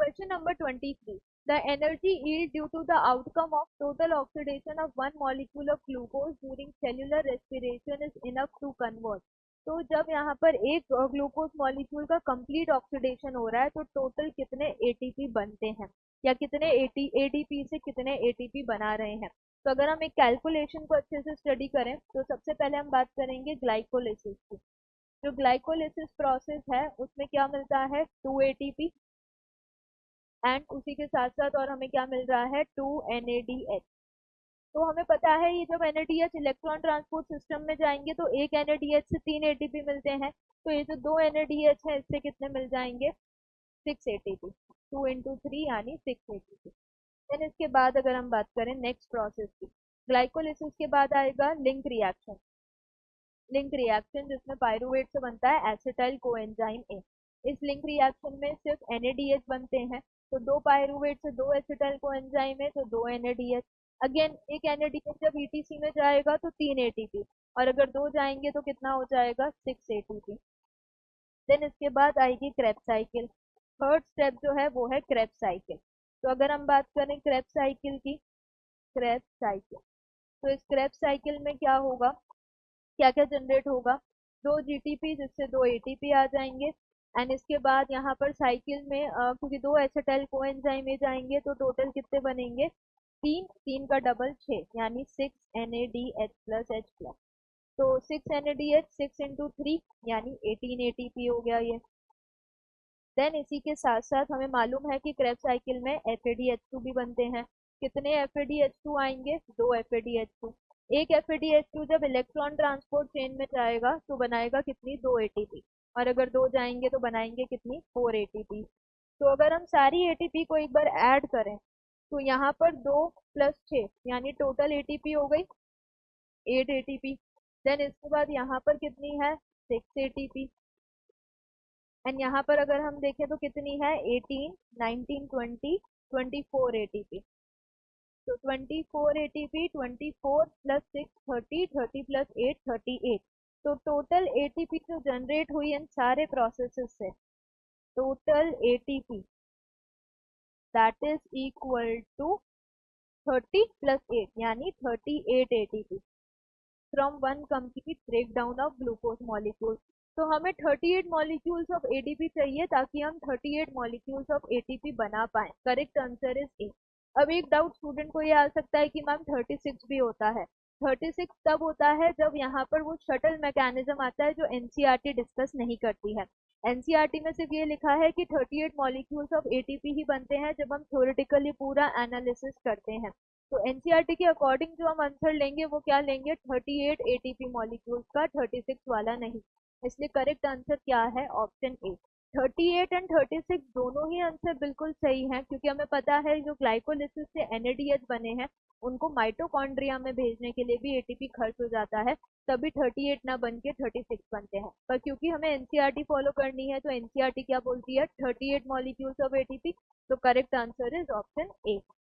Question number 23. The energy yield due to the outcome of total oxidation of one molecule of glucose during cellular respiration is enough to convert. तो जब यहाँ पर एक glucose molecule का complete oxidation हो रहा है तो टोटल कितने एटीपी बनते हैं या कितने एडीपी से कितने एटीपी बना रहे हैं। तो अगर हम एक कैलकुलेशन को अच्छे से स्टडी करें तो सबसे पहले हम बात करेंगे ग्लाइकोलिसिस की। जो ग्लाइकोलिसिस प्रोसेस है उसमें क्या मिलता है 2 एटीपी एंड उसी के साथ साथ और हमें क्या मिल रहा है 2 NADH। तो हमें पता है ये जब NADH इलेक्ट्रॉन ट्रांसपोर्ट सिस्टम में जाएंगे तो एक NADH से 3 एटीपी मिलते हैं। तो ये जो 2 NADH है इससे कितने मिल जाएंगे 6 एटीपी। 2 into 3 यानी 6 एटीपी। देन इसके बाद अगर हम बात करें नेक्स्ट प्रोसेस की, ग्लाइकोलिसिस के बाद आएगा लिंक रिएक्शन। लिंक रिएक्शन जिसमें पायरुवेट से बनता है एसिटाइल कोएंजाइम ए। इस लिंक रिएक्शन में सिर्फ NADH बनते हैं। तो 2 पायरुवेट से 2 एसिटाइल कोएंजाइम है तो 2 NADH। अगेन एक NADH जब ETC में जाएगा तो 3 ATP और अगर 2 जाएंगे तो कितना हो जाएगा 6 ATP। देन इसके बाद आएगी क्रेब्स साइकिल। थर्ड स्टेप जो है वो है क्रेब्स साइकिल। तो अगर हम बात करें क्रेब्स साइकिल की, क्रेब्स साइकिल, तो इस क्रेब्स साइकिल में क्या होगा, क्या क्या जनरेट होगा 2 GTP जिससे 2 ATP आ जाएंगे। एंड इसके बाद यहाँ पर साइकिल में क्योंकि 2 एसिटाइल कोएंजाइम में जाएंगे तो टोटल कितने बनेंगे 3, 3 का डबल 6 यानी 6 NADH प्लस H प्लस। तो 6 NADH 6 into 3 यानी 18 ATP हो गया ये। देन इसी के साथ साथ हमें मालूम है कि क्रेब्स साइकिल में FADH2 भी बनते हैं। कितने FADH2 आएंगे 2 FADH2। एक FADH2 जब इलेक्ट्रॉन ट्रांसपोर्ट चेन में जाएगा तो बनाएगा कितनी 2 ATP और अगर 2 जाएंगे तो बनाएंगे कितनी 4 ATP। तो अगर हम सारी ATP को एक बार ऐड करें तो यहाँ पर 2 प्लस 6 यानी टोटल ATP हो गई 8 ATP। देन इसके बाद यहाँ पर कितनी है 6 ATP एंड यहाँ पर अगर हम देखें तो कितनी है 18, 19, 20, 24 ATP। तो 24 ATP, 24 प्लस 6 30, 30 प्लस 8 38। तो टोटल ATP जो जनरेट हुई इन सारे प्रोसेसेस से, total ATP that is equal to 30 plus 8 यानी 38 ATP from one complete breakdown of glucose molecule. तो हमें 38 मॉलिक्यूल्स ऑफ ADP चाहिए ताकि हम 38 मॉलिक्यूल्स ऑफ ATP बना पाए। Correct answer is a. अब एक डाउट स्टूडेंट को ये आ सकता है कि मैम 36 भी होता है। 36 तब होता है जब यहाँ पर वो शटल मैकेनिज्म आता है जो NCERT डिस्कस नहीं करती है। NCERT में सिर्फ ये लिखा है कि 38 मॉलिक्यूल्स ऑफ ATP ही बनते हैं जब हम थ्योरेटिकली पूरा एनालिसिस करते हैं। तो NCERT के अकॉर्डिंग जो हम आंसर लेंगे वो क्या लेंगे 38 ATP मॉलिक्यूल्स का, 36 वाला नहीं। इसलिए करेक्ट आंसर क्या है ऑप्शन ए। 38 एंड 36 दोनों ही आंसर बिल्कुल सही हैं क्योंकि हमें पता है जो ग्लाइकोलिसिस से NADH बने हैं उनको माइटोकॉन्ड्रिया में भेजने के लिए भी ATP खर्च हो जाता है, तभी 38 ना बन के 36 बनते हैं। पर क्योंकि हमें NCERT फॉलो करनी है तो NCERT क्या बोलती है 38 मॉलिक्यूल्स ऑफ ATP। तो correct answer is option A.